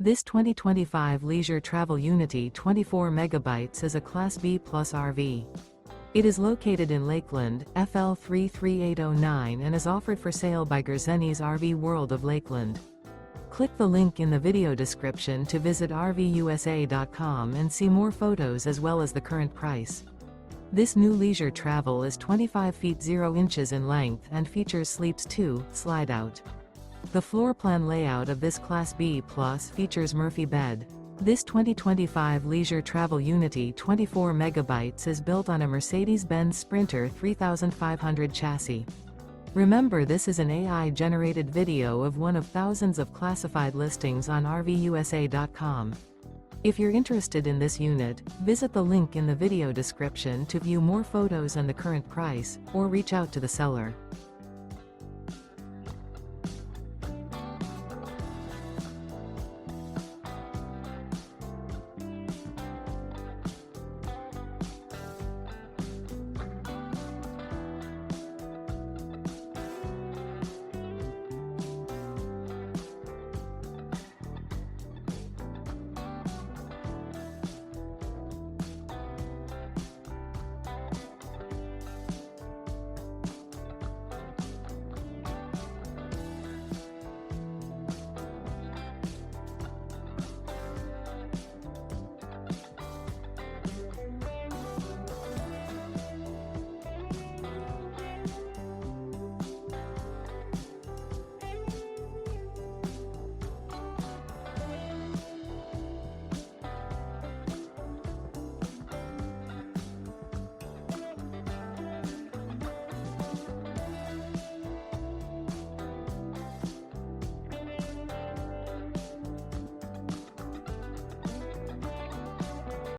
This 2025 Leisure Travel Unity 24 MB is a Class B Plus RV. It is located in Lakeland, FL 33809 and is offered for sale by Gerzeny's RV World of Lakeland. Click the link in the video description to visit RVUSA.com and see more photos as well as the current price. This new leisure travel is 25 feet 0 inches in length and features Sleeps 2, Slideout. The floor plan layout of this Class B Plus features Murphy bed. This 2025 Leisure Travel Unity 24 MB is built on a Mercedes-Benz Sprinter 3500 chassis. Remember, this is an AI-generated video of one of thousands of classified listings on RVUSA.com. If you're interested in this unit, visit the link in the video description to view more photos and the current price, or reach out to the seller.